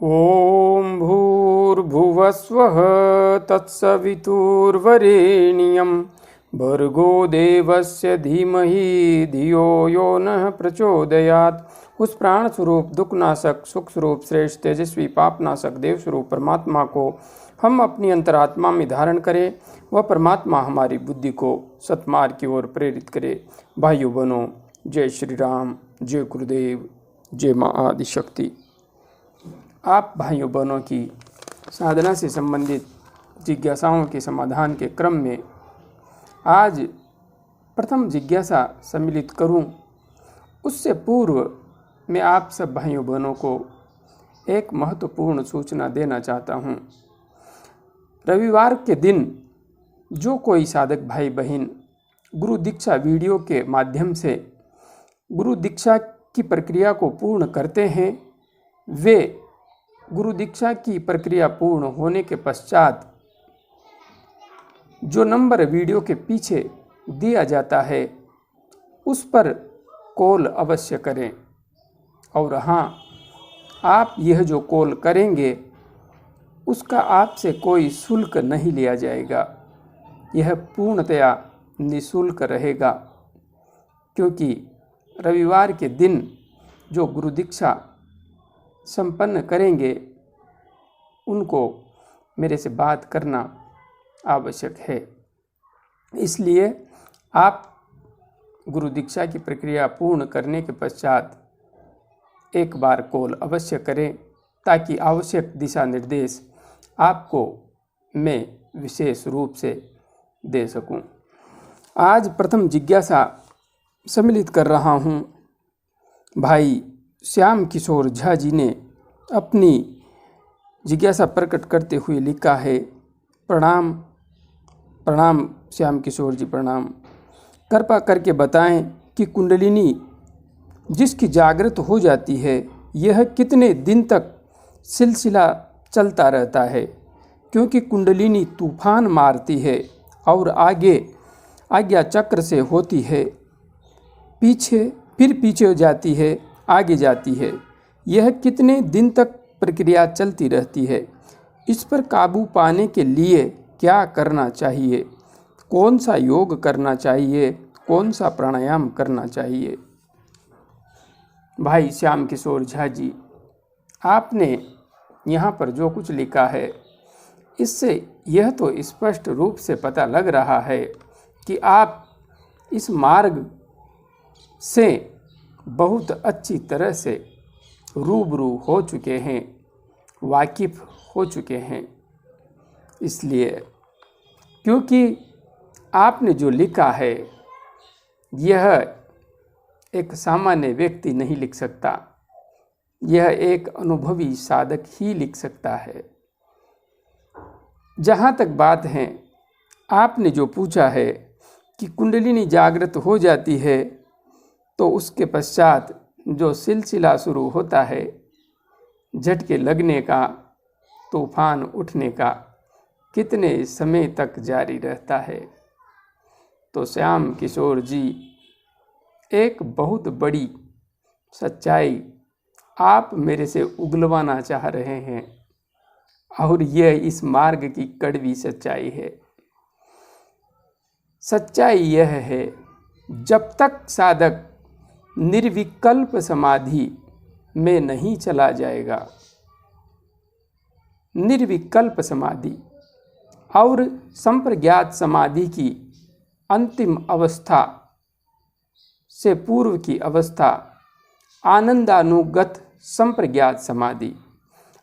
ॐ भूर्भुवस्वः तत्सवितुर्वरेण्यं भर्गो देवस्य धीमहि धियो यो नः प्रचोदयात्। उस प्राण स्वरूप दुखनाशक सुख स्वरूप श्रेष्ठ तेजस्वी पापनाशक देव स्वरूप परमात्मा को हम अपनी अंतरात्मा में धारण करें। वह परमात्मा हमारी बुद्धि को सत्मार्ग की ओर प्रेरित करे। भाइयों बहनों, जय श्री राम, जय गुरुदेव, जय माँ आदिशक्ति। आप भाइयों बहनों की साधना से संबंधित जिज्ञासाओं के समाधान के क्रम में आज प्रथम जिज्ञासा सम्मिलित करूं, उससे पूर्व मैं आप सब भाइयों बहनों को एक महत्वपूर्ण सूचना देना चाहता हूं। रविवार के दिन जो कोई साधक भाई बहन गुरु दीक्षा वीडियो के माध्यम से गुरु दीक्षा की प्रक्रिया को पूर्ण करते हैं, वे गुरु दीक्षा की प्रक्रिया पूर्ण होने के पश्चात जो नंबर वीडियो के पीछे दिया जाता है उस पर कॉल अवश्य करें। और हाँ, आप यह जो कॉल करेंगे उसका आपसे कोई शुल्क नहीं लिया जाएगा। यह पूर्णतया निःशुल्क रहेगा, क्योंकि रविवार के दिन जो गुरु दीक्षा संपन्न करेंगे उनको मेरे से बात करना आवश्यक है। इसलिए आप गुरु दीक्षा की प्रक्रिया पूर्ण करने के पश्चात एक बार कॉल अवश्य करें, ताकि आवश्यक दिशा निर्देश आपको मैं विशेष रूप से दे सकूं। आज प्रथम जिज्ञासा सम्मिलित कर रहा हूं। भाई श्याम किशोर झा जी ने अपनी जिज्ञासा प्रकट करते हुए लिखा है। प्रणाम प्रणाम श्याम किशोर जी, प्रणाम। कृपा करके बताएं कि कुंडलिनी जिसकी जागृत हो जाती है यह कितने दिन तक सिलसिला चलता रहता है, क्योंकि कुंडलिनी तूफान मारती है और आगे आज्ञा चक्र से होती है, पीछे जाती है, आगे जाती है। यह कितने दिन तक प्रक्रिया चलती रहती है? इस पर काबू पाने के लिए क्या करना चाहिए? कौन सा योग करना चाहिए? कौन सा प्राणायाम करना चाहिए? भाई श्याम किशोर झा जी, आपने यहाँ पर जो कुछ लिखा है इससे यह तो स्पष्ट रूप से पता लग रहा है कि आप इस मार्ग से बहुत अच्छी तरह से रूबरू हो चुके हैं, वाकिफ हो चुके हैं। इसलिए क्योंकि आपने जो लिखा है यह एक सामान्य व्यक्ति नहीं लिख सकता, यह एक अनुभवी साधक ही लिख सकता है। जहाँ तक बात है, आपने जो पूछा है कि कुंडलिनी जागृत हो जाती है तो उसके पश्चात जो सिलसिला शुरू होता है, झटके लगने का, तूफान उठने का, कितने समय तक जारी रहता है? तो श्याम किशोर जी, एक बहुत बड़ी सच्चाई आप मेरे से उगलवाना चाह रहे हैं, और यह इस मार्ग की कड़वी सच्चाई है। सच्चाई यह है, जब तक साधक निर्विकल्प समाधि में नहीं चला जाएगा, निर्विकल्प समाधि और संप्रज्ञात समाधि की अंतिम अवस्था से पूर्व की अवस्था आनंदानुगत संप्रज्ञात समाधि,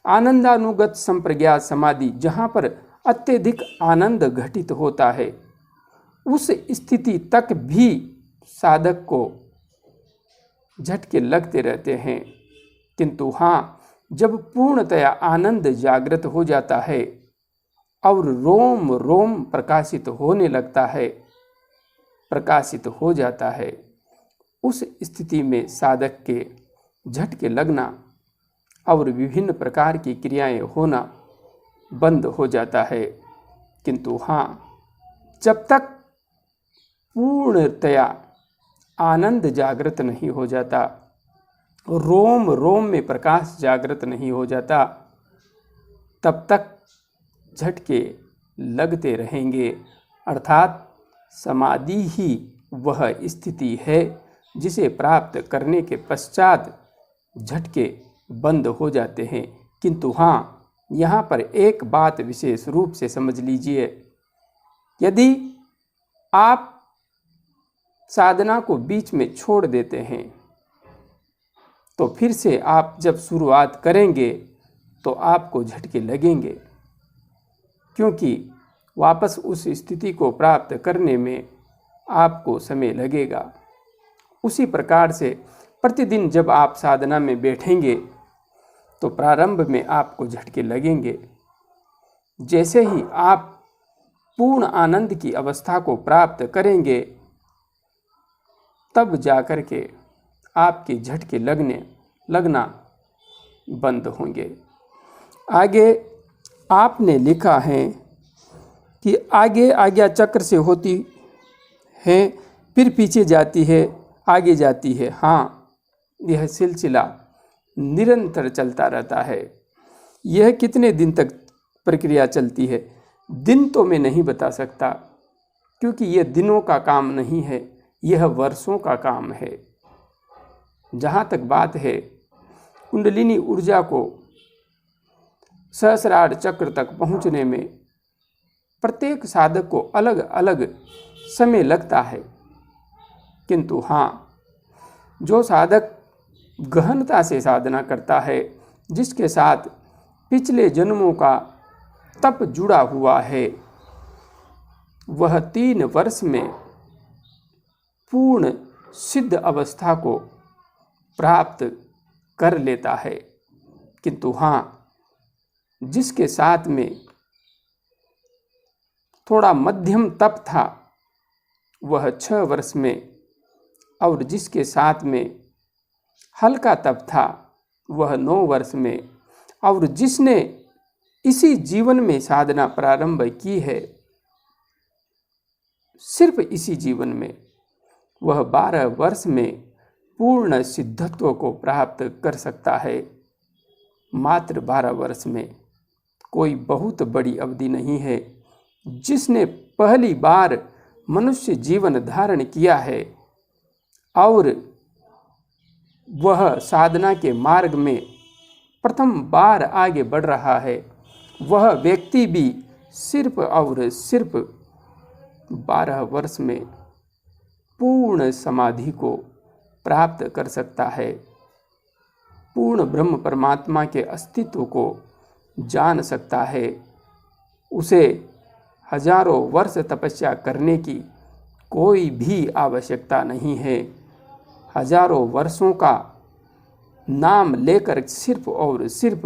आनंदानुगत संप्रज्ञात समाधि जहाँ पर अत्यधिक आनंद घटित होता है, उस स्थिति तक भी साधक को झटके लगते रहते हैं। किंतु हाँ, जब पूर्णतया आनंद जागृत हो जाता है और रोम रोम प्रकाशित होने लगता है, प्रकाशित हो जाता है, उस स्थिति में साधक के झटके लगना और विभिन्न प्रकार की क्रियाएं होना बंद हो जाता है। किंतु हाँ, जब तक पूर्णतया आनंद जागृत नहीं हो जाता, रोम रोम में प्रकाश जागृत नहीं हो जाता, तब तक झटके लगते रहेंगे। अर्थात समाधि ही वह स्थिति है जिसे प्राप्त करने के पश्चात झटके बंद हो जाते हैं। किंतु हाँ, यहाँ पर एक बात विशेष रूप से समझ लीजिए, यदि आप साधना को बीच में छोड़ देते हैं तो फिर से आप जब शुरुआत करेंगे तो आपको झटके लगेंगे, क्योंकि वापस उस स्थिति को प्राप्त करने में आपको समय लगेगा। उसी प्रकार से प्रतिदिन जब आप साधना में बैठेंगे तो प्रारंभ में आपको झटके लगेंगे। जैसे ही आप पूर्ण आनंद की अवस्था को प्राप्त करेंगे तब जाकर के आपके झटके लगना बंद होंगे। आगे आपने लिखा है कि आगे आज्ञा चक्र से होती है, फिर पीछे जाती है, आगे जाती है। हाँ, यह सिलसिला निरंतर चलता रहता है। यह कितने दिन तक प्रक्रिया चलती है, दिन तो मैं नहीं बता सकता, क्योंकि यह दिनों का काम नहीं है, यह वर्षों का काम है। जहाँ तक बात है कुंडलिनी ऊर्जा को सहस्रार चक्र तक पहुँचने में प्रत्येक साधक को अलग अलग समय लगता है, किंतु हाँ, जो साधक गहनता से साधना करता है, जिसके साथ पिछले जन्मों का तप जुड़ा हुआ है, वह 3 वर्ष में पूर्ण सिद्ध अवस्था को प्राप्त कर लेता है। किंतु हाँ, जिसके साथ में थोड़ा मध्यम तप था वह 6 वर्ष में, और जिसके साथ में हल्का तप था वह 9 वर्ष में, और जिसने इसी जीवन में साधना प्रारंभ की है, सिर्फ इसी जीवन में, वह 12 वर्ष में पूर्ण सिद्धत्व को प्राप्त कर सकता है। मात्र 12 वर्ष में कोई बहुत बड़ी अवधि नहीं है। जिसने पहली बार मनुष्य जीवन धारण किया है और वह साधना के मार्ग में प्रथम बार आगे बढ़ रहा है, वह व्यक्ति भी सिर्फ और सिर्फ 12 वर्ष में पूर्ण समाधि को प्राप्त कर सकता है, पूर्ण ब्रह्म परमात्मा के अस्तित्व को जान सकता है। उसे हजारों वर्ष तपस्या करने की कोई भी आवश्यकता नहीं है। हजारों वर्षों का नाम लेकर सिर्फ और सिर्फ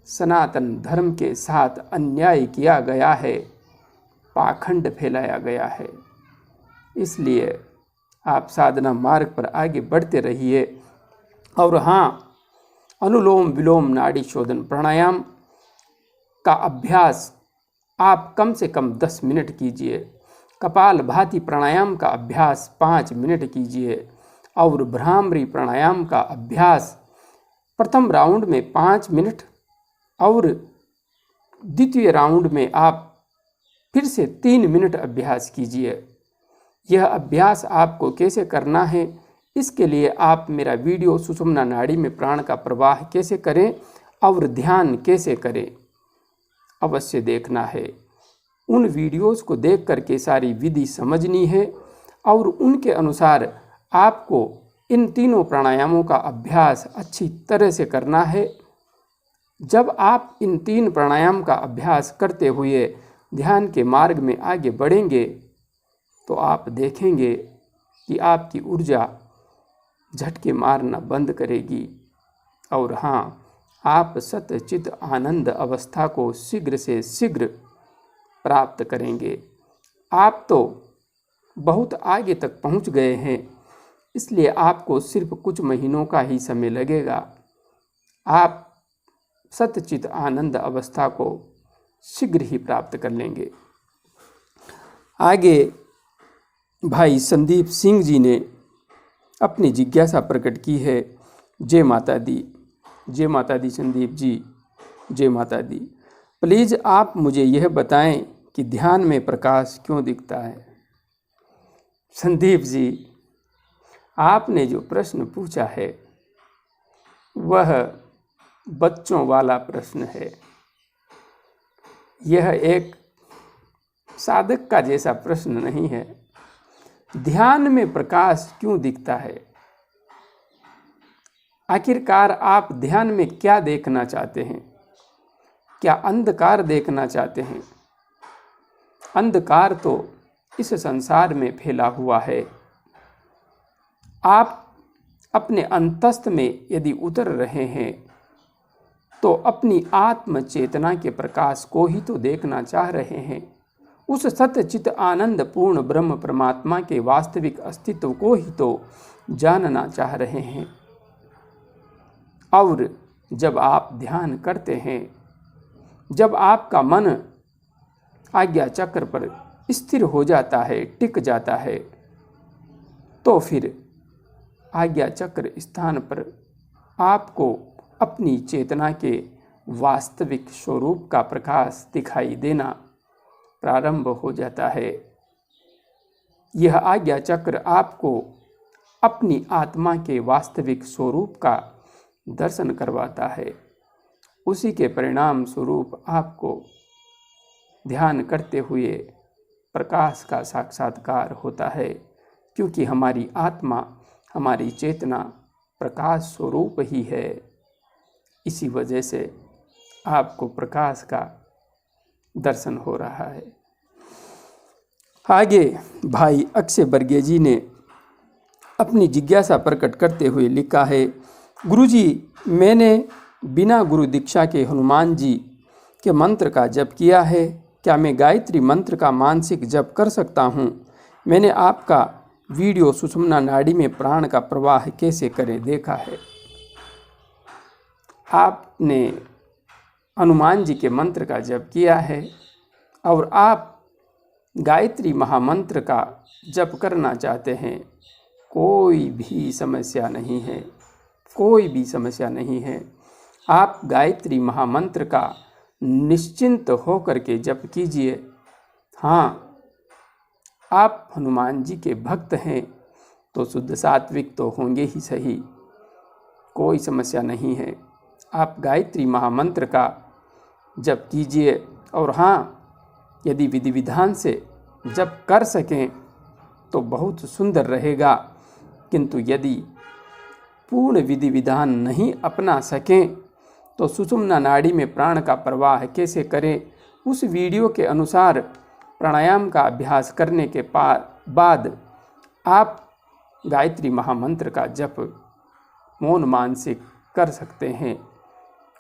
सनातन धर्म के साथ अन्याय किया गया है, पाखंड फैलाया गया है। इसलिए आप साधना मार्ग पर आगे बढ़ते रहिए। और हाँ, अनुलोम विलोम नाड़ी शोधन प्राणायाम का अभ्यास आप कम से कम 10 मिनट कीजिए। कपाल भाती प्राणायाम का अभ्यास 5 मिनट कीजिए, और भ्रामरी प्राणायाम का अभ्यास प्रथम राउंड में 5 मिनट और द्वितीय राउंड में आप फिर से 3 मिनट अभ्यास कीजिए। यह अभ्यास आपको कैसे करना है, इसके लिए आप मेरा वीडियो सुषुम्ना नाड़ी में प्राण का प्रवाह कैसे करें और ध्यान कैसे करें अवश्य देखना है। उन वीडियोस को देख करके सारी विधि समझनी है और उनके अनुसार आपको इन तीनों प्राणायामों का अभ्यास अच्छी तरह से करना है। जब आप इन 3 प्राणायाम का अभ्यास करते हुए ध्यान के मार्ग में आगे बढ़ेंगे तो आप देखेंगे कि आपकी ऊर्जा झटके मारना बंद करेगी, और हाँ, आप सतचित आनंद अवस्था को शीघ्र से शीघ्र प्राप्त करेंगे। आप तो बहुत आगे तक पहुंच गए हैं, इसलिए आपको सिर्फ कुछ महीनों का ही समय लगेगा। आप सतचित आनंद अवस्था को शीघ्र ही प्राप्त कर लेंगे। आगे भाई संदीप सिंह जी ने अपनी जिज्ञासा प्रकट की है। जय माता दी, जय माता दी संदीप जी, जय माता दी। प्लीज़ आप मुझे यह बताएं कि ध्यान में प्रकाश क्यों दिखता है। संदीप जी, आपने जो प्रश्न पूछा है वह बच्चों वाला प्रश्न है। यह एक साधक का जैसा प्रश्न नहीं है। ध्यान में प्रकाश क्यों दिखता है? आखिरकार आप ध्यान में क्या देखना चाहते हैं? क्या अंधकार देखना चाहते हैं? अंधकार तो इस संसार में फैला हुआ है। आप अपने अंतस्थ में यदि उतर रहे हैं तो अपनी आत्म चेतना के प्रकाश को ही तो देखना चाह रहे हैं। उस सत्य चित आनंद पूर्ण ब्रह्म परमात्मा के वास्तविक अस्तित्व को ही तो जानना चाह रहे हैं। और जब आप ध्यान करते हैं, जब आपका मन आज्ञा चक्र पर स्थिर हो जाता है, टिक जाता है, तो फिर आज्ञा चक्र स्थान पर आपको अपनी चेतना के वास्तविक स्वरूप का प्रकाश दिखाई देना प्रारंभ हो जाता है। यह आज्ञा चक्र आपको अपनी आत्मा के वास्तविक स्वरूप का दर्शन करवाता है। उसी के परिणाम स्वरूप आपको ध्यान करते हुए प्रकाश का साक्षात्कार होता है, क्योंकि हमारी आत्मा, हमारी चेतना प्रकाश स्वरूप ही है। इसी वजह से आपको प्रकाश का दर्शन हो रहा है। आगे भाई अक्षय बर्गे जी ने अपनी जिज्ञासा प्रकट करते हुए लिखा है, गुरुजी, मैंने बिना गुरु दीक्षा के हनुमान जी के मंत्र का जप किया है। क्या मैं गायत्री मंत्र का मानसिक जप कर सकता हूँ? मैंने आपका वीडियो सुषुम्ना नाड़ी में प्राण का प्रवाह कैसे करें देखा है। आपने हनुमान जी के मंत्र का जप किया है और आप गायत्री महामंत्र का जप करना चाहते हैं। कोई भी समस्या नहीं है, कोई भी समस्या नहीं है। आप गायत्री महामंत्र का निश्चिंत होकर के जप कीजिए। हाँ, आप हनुमान जी के भक्त हैं तो शुद्ध सात्विक तो होंगे ही सही, कोई समस्या नहीं है। आप गायत्री महामंत्र का जप कीजिए और हाँ, यदि विधि विधान से जप कर सकें तो बहुत सुंदर रहेगा, किंतु यदि पूर्ण विधि विधान नहीं अपना सकें तो सुषुम्ना नाड़ी में प्राण का प्रवाह कैसे करें, उस वीडियो के अनुसार प्राणायाम का अभ्यास करने के बाद आप गायत्री महामंत्र का जप मौन मानसिक कर सकते हैं।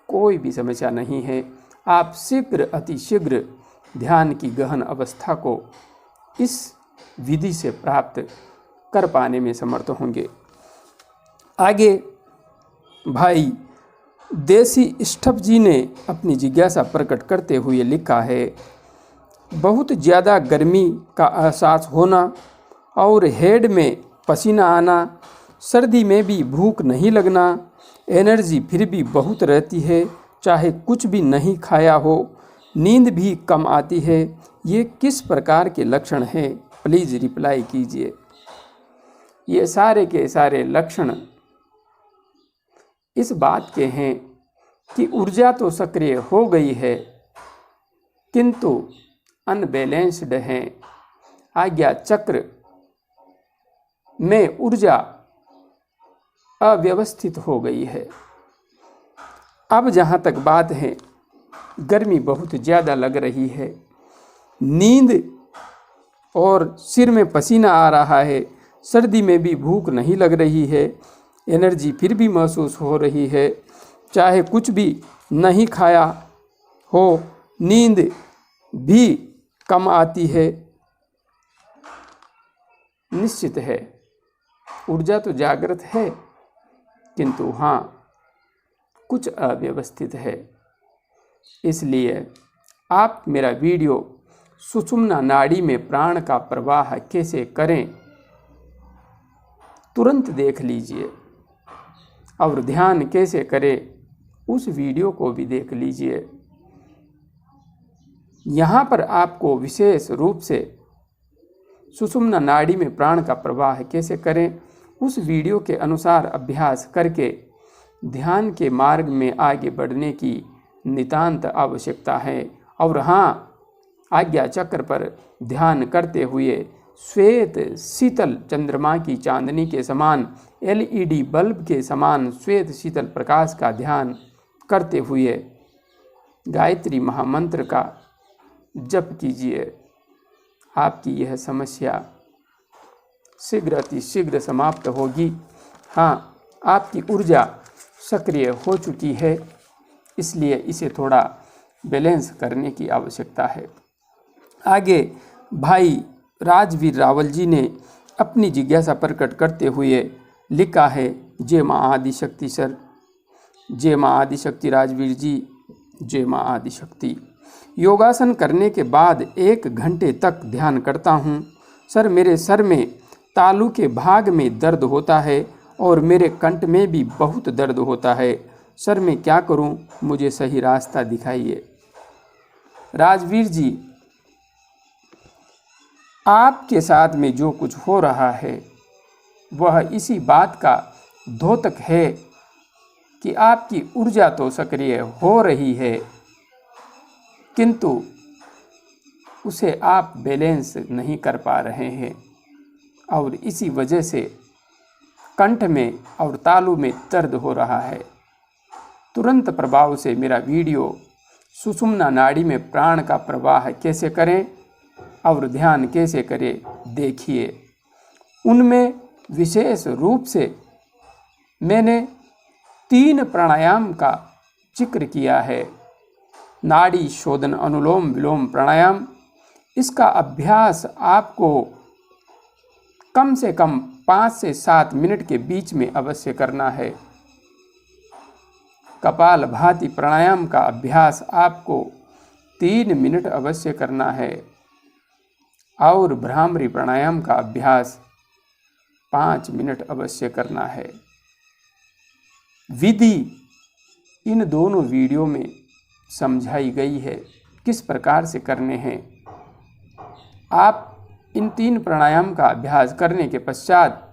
कोई भी समस्या नहीं है। आप शीघ्र अतिशीघ्र ध्यान की गहन अवस्था को इस विधि से प्राप्त कर पाने में समर्थ होंगे। आगे भाई देसी स्टफ जी ने अपनी जिज्ञासा प्रकट करते हुए लिखा है, बहुत ज़्यादा गर्मी का एहसास होना और हेड में पसीना आना, सर्दी में भी भूख नहीं लगना, एनर्जी फिर भी बहुत रहती है चाहे कुछ भी नहीं खाया हो, नींद भी कम आती है, ये किस प्रकार के लक्षण हैं? प्लीज़ रिप्लाई कीजिए। ये सारे के सारे लक्षण इस बात के हैं कि ऊर्जा तो सक्रिय हो गई है किंतु अनबैलेंस्ड हैं। आज्ञा चक्र में ऊर्जा अव्यवस्थित हो गई है। अब जहाँ तक बात है, गर्मी बहुत ज़्यादा लग रही है, नींद और सिर में पसीना आ रहा है, सर्दी में भी भूख नहीं लग रही है, एनर्जी फिर भी महसूस हो रही है, चाहे कुछ भी नहीं खाया हो, नींद भी कम आती है। निश्चित है ऊर्जा तो जागृत है, किंतु हाँ, कुछ अव्यवस्थित है। इसलिए आप मेरा वीडियो सुषुम्ना नाड़ी में प्राण का प्रवाह कैसे करें तुरंत देख लीजिए और ध्यान कैसे करें उस वीडियो को भी देख लीजिए। यहाँ पर आपको विशेष रूप से सुषुम्ना नाड़ी में प्राण का प्रवाह कैसे करें, उस वीडियो के अनुसार अभ्यास करके ध्यान के मार्ग में आगे बढ़ने की नितांत आवश्यकता है। और हाँ, आज्ञा चक्र पर ध्यान करते हुए श्वेत शीतल चंद्रमा की चांदनी के समान, LED बल्ब के समान श्वेत शीतल प्रकाश का ध्यान करते हुए गायत्री महामंत्र का जप कीजिए। आपकी यह समस्या शीघ्र अतिशीघ्र समाप्त होगी। हाँ, आपकी ऊर्जा सक्रिय हो चुकी है, इसलिए इसे थोड़ा बैलेंस करने की आवश्यकता है। आगे भाई राजवीर रावल जी ने अपनी जिज्ञासा प्रकट करते हुए लिखा है, जय माँ आदिशक्ति सर। जय माँ आदिशक्ति राजवीर जी, जय माँ आदिशक्ति। योगासन करने के बाद 1 घंटे तक ध्यान करता हूँ सर। मेरे सर में तालू के भाग में दर्द होता है और मेरे कंठ में भी बहुत दर्द होता है सर, मैं क्या करूँ, मुझे सही रास्ता दिखाइए। राजवीर जी, आपके साथ में जो कुछ हो रहा है वह इसी बात का द्योतक है कि आपकी ऊर्जा तो सक्रिय हो रही है, किंतु उसे आप बैलेंस नहीं कर पा रहे हैं और इसी वजह से कंठ में और तालू में दर्द हो रहा है। तुरंत प्रभाव से मेरा वीडियो सुषुम्ना नाड़ी में प्राण का प्रवाह कैसे करें और ध्यान कैसे करें देखिए। उनमें विशेष रूप से मैंने 3 प्राणायाम का जिक्र किया है। नाड़ी शोधन अनुलोम विलोम प्राणायाम, इसका अभ्यास आपको कम से कम 5 से 7 मिनट के बीच में अवश्य करना है। कपाल भाती प्राणायाम का अभ्यास आपको 3 मिनट अवश्य करना है और भ्रामरी प्राणायाम का अभ्यास 5 मिनट अवश्य करना है। विधि इन दोनों वीडियो में समझाई गई है किस प्रकार से करने हैं। आप इन 3 प्राणायाम का अभ्यास करने के पश्चात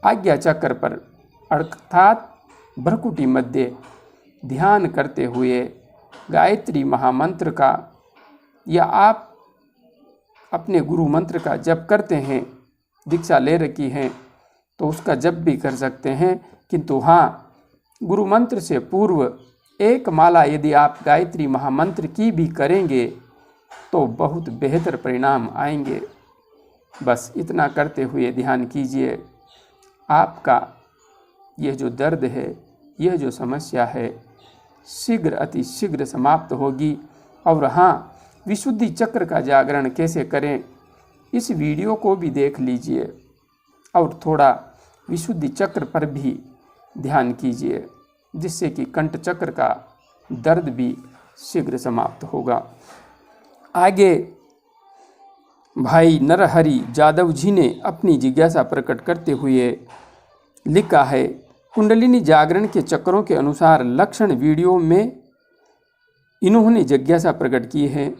आज्ञा चक्र पर अर्थात भ्रकुटी मध्य ध्यान करते हुए गायत्री महामंत्र का या आप अपने गुरु मंत्र का जप करते हैं, दीक्षा ले रखी हैं तो उसका जप भी कर सकते हैं, किंतु हाँ, गुरु मंत्र से पूर्व 1 माला यदि आप गायत्री महामंत्र की भी करेंगे तो बहुत बेहतर परिणाम आएंगे। बस इतना करते हुए ध्यान कीजिए, आपका यह जो दर्द है, यह जो समस्या है, शीघ्र अतिशीघ्र समाप्त होगी। और हाँ, विशुद्धि चक्र का जागरण कैसे करें, इस वीडियो को भी देख लीजिए और थोड़ा विशुद्धि चक्र पर भी ध्यान कीजिए, जिससे कि कंठ चक्र का दर्द भी शीघ्र समाप्त होगा। आगे भाई नरहरि जादव जी ने अपनी जिज्ञासा प्रकट करते हुए लिखा है, कुंडलिनी जागरण के चक्रों के अनुसार लक्षण वीडियो में इन्होंने जिज्ञासा प्रकट की है।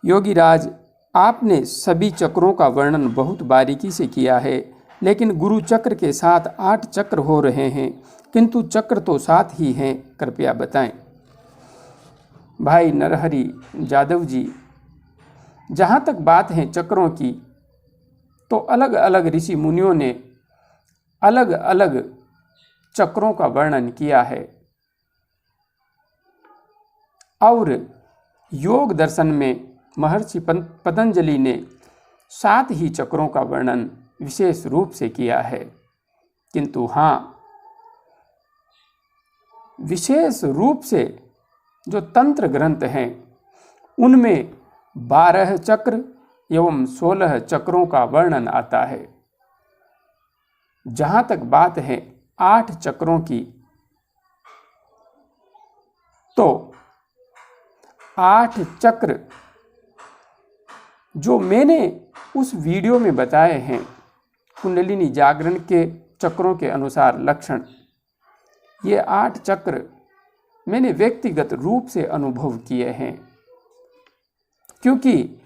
योगी राज, आपने सभी चक्रों का वर्णन बहुत बारीकी से किया है, लेकिन गुरु चक्र के साथ 8 चक्र हो रहे हैं, किंतु चक्र तो 7 ही हैं, कृपया बताएं। भाई नरहरि जादव जी, जहाँ तक बात है चक्रों की, तो अलग अलग ऋषि मुनियों ने अलग अलग चक्रों का वर्णन किया है और योग दर्शन में महर्षि पतंजलि ने 7 ही चक्रों का वर्णन विशेष रूप से किया है। किंतु हाँ, विशेष रूप से जो तंत्र ग्रंथ हैं उनमें 12 चक्र एवं 16 चक्रों का वर्णन आता है। जहाँ तक बात है 8 चक्रों की, तो 8 चक्र जो मैंने उस वीडियो में बताए हैं, कुंडलिनी जागरण के चक्रों के अनुसार लक्षण, ये 8 चक्र मैंने व्यक्तिगत रूप से अनुभव किए हैं। क्योंकि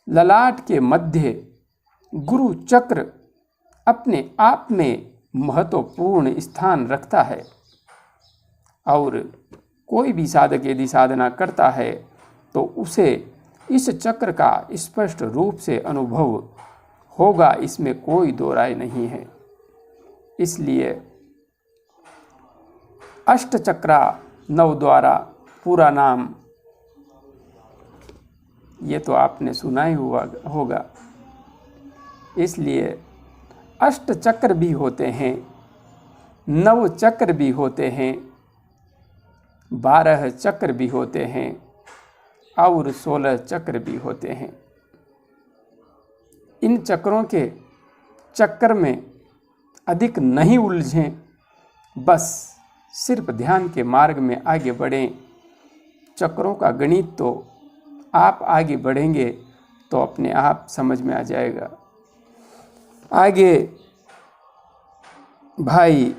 ललाट के मध्य गुरु चक्र अपने आप में महत्वपूर्ण स्थान रखता है और कोई भी साधक यदि साधना करता है तो उसे इस चक्र का स्पष्ट रूप से अनुभव होगा, इसमें कोई दो राय नहीं है। इसलिए अष्टचक्रा नवद्वारा पूरा नाम ये तो आपने सुना ही हुआ होगा। इसलिए अष्ट चक्र भी होते हैं, नव चक्र भी होते हैं, 12 चक्र भी होते हैं और 16 चक्र भी होते हैं। इन चक्रों के चक्कर में अधिक नहीं उलझें, बस सिर्फ ध्यान के मार्ग में आगे बढ़ें। चक्रों का गणित तो आप आगे बढ़ेंगे तो अपने आप समझ में आ जाएगा। आगे भाई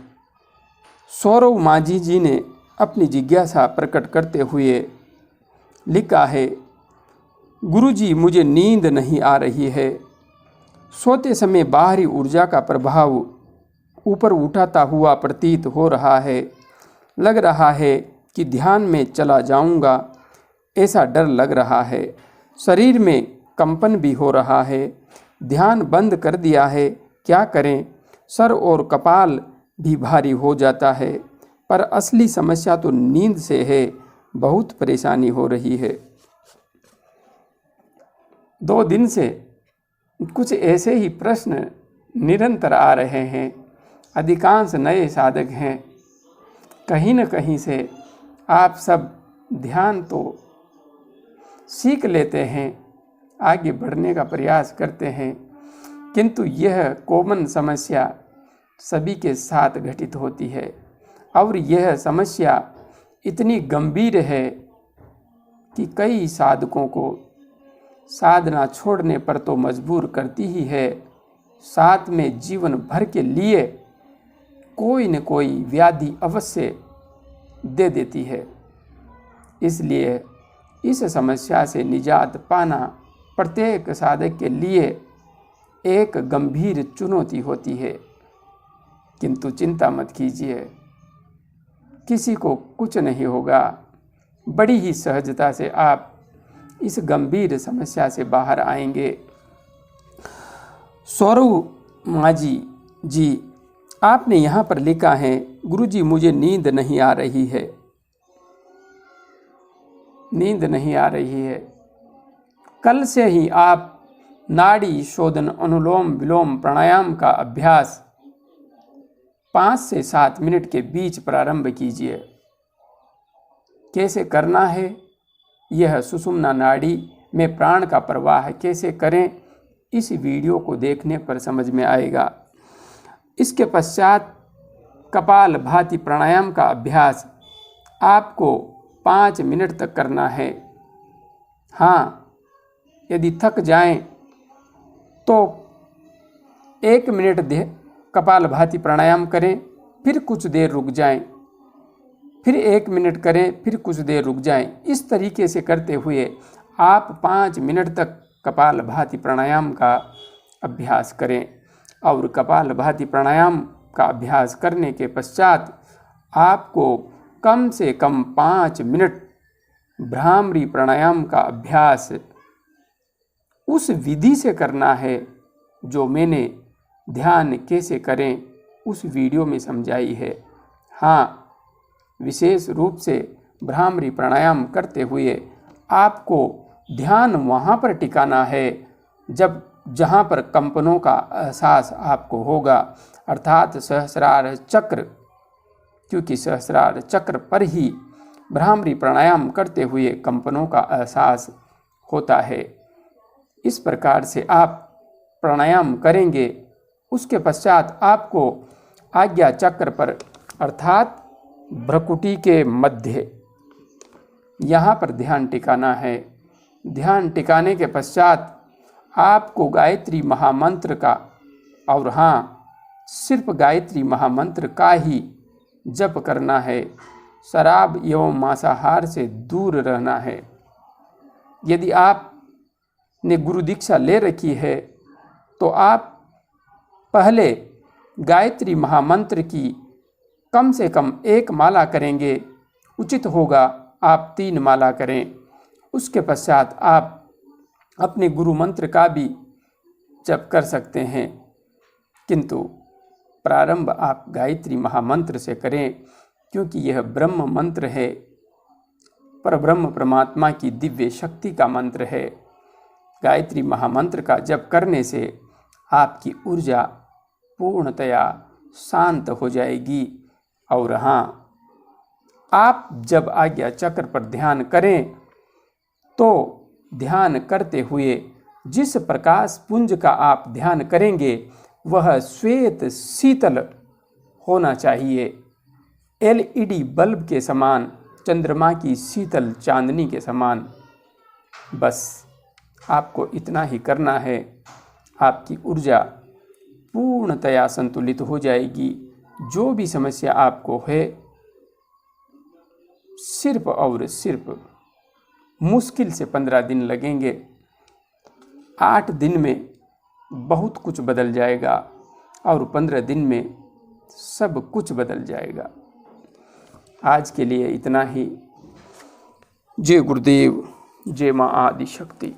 सौरव माझी जी ने अपनी जिज्ञासा प्रकट करते हुए लिखा है, गुरुजी मुझे नींद नहीं आ रही है। सोते समय बाहरी ऊर्जा का प्रभाव ऊपर उठाता हुआ प्रतीत हो रहा है। लग रहा है कि ध्यान में चला जाऊंगा, ऐसा डर लग रहा है। शरीर में कंपन भी हो रहा है। ध्यान बंद कर दिया है, क्या करें? सर और कपाल भी भारी हो जाता है, पर असली समस्या तो नींद से है। बहुत परेशानी हो रही है। 2 दिन से कुछ ऐसे ही प्रश्न निरंतर आ रहे हैं। अधिकांश नए साधक हैं। कहीं न कहीं से आप सब ध्यान तो सीख लेते हैं, आगे बढ़ने का प्रयास करते हैं, किंतु यह कॉमन समस्या सभी के साथ घटित होती है और यह समस्या इतनी गंभीर है कि कई साधकों को साधना छोड़ने पर तो मजबूर करती ही है, साथ में जीवन भर के लिए कोई न कोई व्याधि अवश्य दे देती है। इसलिए इस समस्या से निजात पाना प्रत्येक साधक के लिए एक गंभीर चुनौती होती है। किंतु चिंता मत कीजिए, किसी को कुछ नहीं होगा। बड़ी ही सहजता से आप इस गंभीर समस्या से बाहर आएंगे। सौरव माझी जी, आपने यहाँ पर लिखा है, गुरुजी मुझे नींद नहीं आ रही है। नींद नहीं आ रही है। कल से ही आप नाड़ी शोधन अनुलोम विलोम प्राणायाम का अभ्यास 5 से 7 मिनट के बीच प्रारंभ कीजिए। कैसे करना है, यह सुषुम्ना नाड़ी में प्राण का प्रवाह कैसे करें, इस वीडियो को देखने पर समझ में आएगा। इसके पश्चात कपाल भाती प्राणायाम का अभ्यास आपको 5 मिनट तक करना है। हाँ, यदि थक जाएं तो 1 मिनट कपाल भाती प्राणायाम करें, फिर कुछ देर रुक जाएं, फिर 1 मिनट करें, फिर कुछ देर रुक जाएं। इस तरीके से करते हुए आप 5 मिनट तक कपाल भाती प्राणायाम का अभ्यास करें और कपाल भाती प्राणायाम का अभ्यास करने के पश्चात आपको कम से कम 5 मिनट भ्रामरी प्राणायाम का अभ्यास उस विधि से करना है जो मैंने ध्यान कैसे करें उस वीडियो में समझाई है। हाँ, विशेष रूप से भ्रामरी प्राणायाम करते हुए आपको ध्यान वहाँ पर टिकाना है जहाँ पर कंपनों का एहसास आपको होगा, अर्थात सहस्रार चक्र, क्योंकि सहस्रार चक्र पर ही भ्रामरी प्राणायाम करते हुए कंपनों का एहसास होता है। इस प्रकार से आप प्राणायाम करेंगे। उसके पश्चात आपको आज्ञा चक्र पर अर्थात भ्रकुटी के मध्य यहाँ पर ध्यान टिकाना है। ध्यान टिकाने के पश्चात आपको गायत्री महामंत्र का, और हाँ, सिर्फ गायत्री महामंत्र का ही जप करना है। शराब एवं मांसाहार से दूर रहना है। यदि आप ने गुरु दीक्षा ले रखी है तो आप पहले गायत्री महामंत्र की कम से कम 1 माला करेंगे। उचित होगा आप 3 माला करें। उसके पश्चात आप अपने गुरु मंत्र का भी जप कर सकते हैं, किंतु प्रारंभ आप गायत्री महामंत्र से करें, क्योंकि यह ब्रह्म मंत्र है, परब्रह्म परमात्मा की दिव्य शक्ति का मंत्र है। गायत्री महामंत्र का जप करने से आपकी ऊर्जा पूर्णतया शांत हो जाएगी। और हाँ, आप जब आज्ञा चक्र पर ध्यान करें तो ध्यान करते हुए जिस प्रकाश पुंज का आप ध्यान करेंगे वह श्वेत शीतल होना चाहिए, LED बल्ब के समान, चंद्रमा की शीतल चांदनी के समान। बस आपको इतना ही करना है, आपकी ऊर्जा पूर्णतया संतुलित हो जाएगी। जो भी समस्या आपको है, सिर्फ और सिर्फ मुश्किल से 15 दिन लगेंगे। 8 दिन में बहुत कुछ बदल जाएगा और 15 दिन में सब कुछ बदल जाएगा। आज के लिए इतना ही। जय गुरुदेव, जय माँ आदि शक्ति।